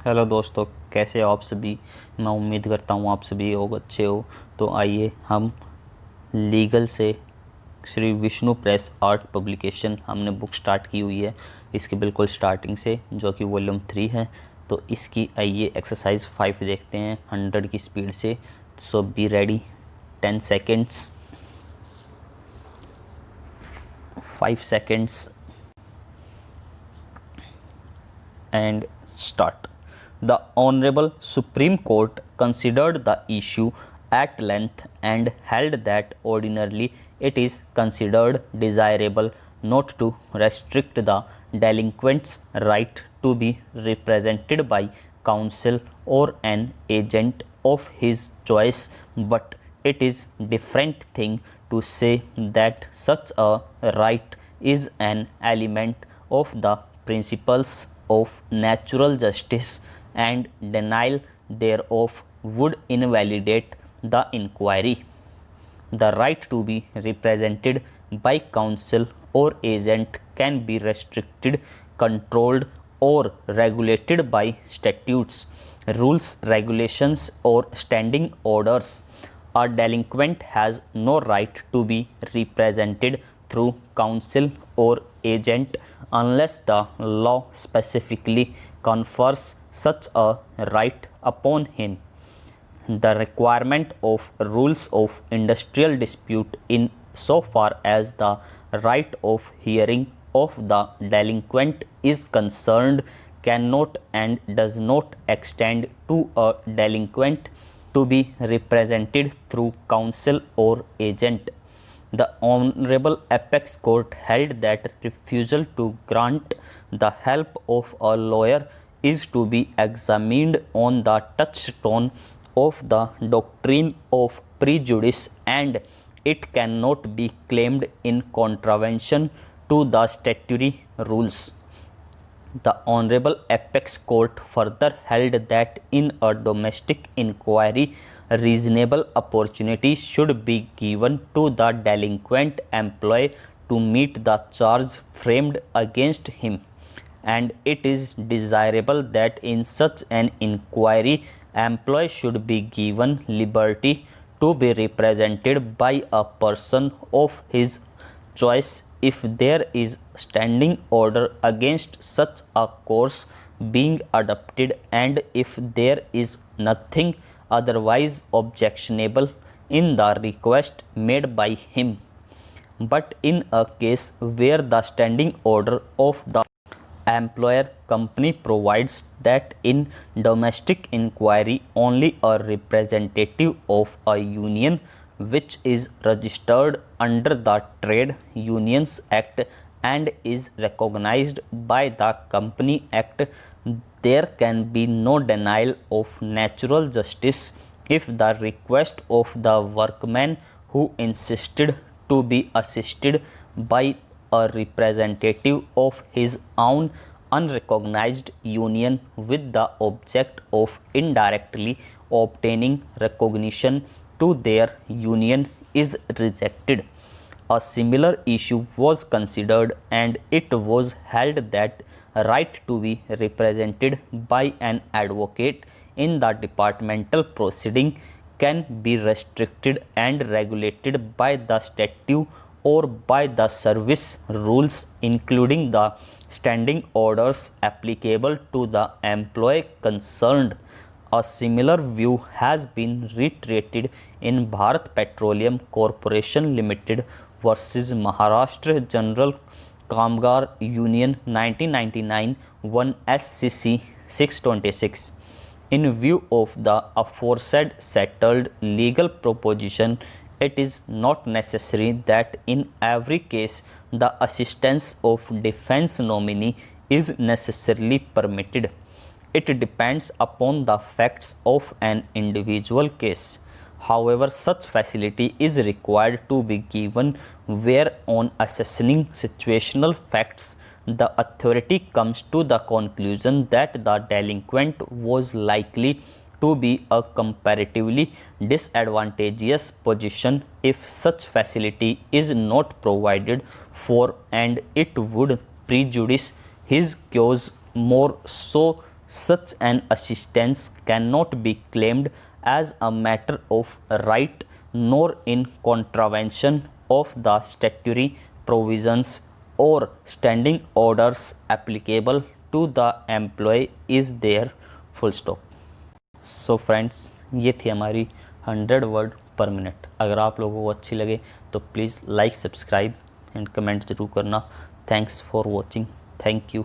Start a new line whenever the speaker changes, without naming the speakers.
Hello दोस्तों, कैसे हो आप सभी। मैं उम्मीद करता हूँ आप सभी लोग अच्छे हो। तो आइए हम लीगल से Shri Vishnu press art publication हमने बुक स्टार्ट की हुई है इसकी बिल्कुल स्टार्टिंग से, जो कि वॉल्यूम 3 है। तो इसकी आइए एक्सरसाइज 5 देखते हैं 100 की स्पीड से। So be ready, 10 seconds, 5 seconds and start. The Honorable Supreme Court considered the issue at length and held that ordinarily it is considered desirable not to restrict the delinquent's right to be represented by counsel or an agent of his choice, but it is different thing to say that such a right is an element of the principles of natural justice and denial thereof would invalidate the inquiry. The right to be represented by counsel or agent can be restricted, controlled, or regulated by statutes, rules, regulations, or standing orders. A delinquent has no right to be represented through counsel or agent unless the law specifically confers such a right upon him. The requirement of rules of industrial dispute in so far as the right of hearing of the delinquent is concerned cannot and does not extend to a delinquent to be represented through counsel or agent. The Honorable Apex Court held that refusal to grant the help of a lawyer is to be examined on the touchstone of the doctrine of prejudice, and it cannot be claimed in contravention to the statutory rules. The Honorable Apex Court further held that in a domestic inquiry, reasonable opportunity should be given to the delinquent employee to meet the charge framed against him, and it is desirable that in such an inquiry, employee should be given liberty to be represented by a person of his choice if there is standing order against such a course being adopted, and if there is nothing otherwise objectionable in the request made by him. But in a case where the standing order of the employer company provides that in domestic inquiry only a representative of a union which is registered under the Trade Unions Act and is recognized by the Company Act, there can be no denial of natural justice if the request of the workman who insisted to be assisted by a representative of his own unrecognized union with the object of indirectly obtaining recognition to their union is rejected. A similar issue was considered, and it was held that right to be represented by an advocate in the departmental proceeding can be restricted and regulated by the statute or by the service rules, including the standing orders applicable to the employee concerned. A similar view has been reiterated in Bharat Petroleum Corporation Limited versus Maharashtra General Kamgar Union 1999 1 SCC 626. In view of the aforesaid settled legal proposition, it is not necessary that in every case the assistance of defense nominee is necessarily permitted. It depends upon the facts of an individual case. However, such facility is required to be given where, on assessing situational facts, the authority comes to the conclusion that the delinquent was likely to be a comparatively disadvantageous position if such facility is not provided for, and it would prejudice his cause more so Such an assistance cannot be claimed as a matter of right nor in contravention of the statutory provisions or standing orders applicable to the employee is there. Full stop. So friends, ये थी हमारी 100 word पर minute. अगर आप लोगों को अच्छी लगे तो please like, subscribe and comment ज़रूर करना। Thanks for watching. Thank you.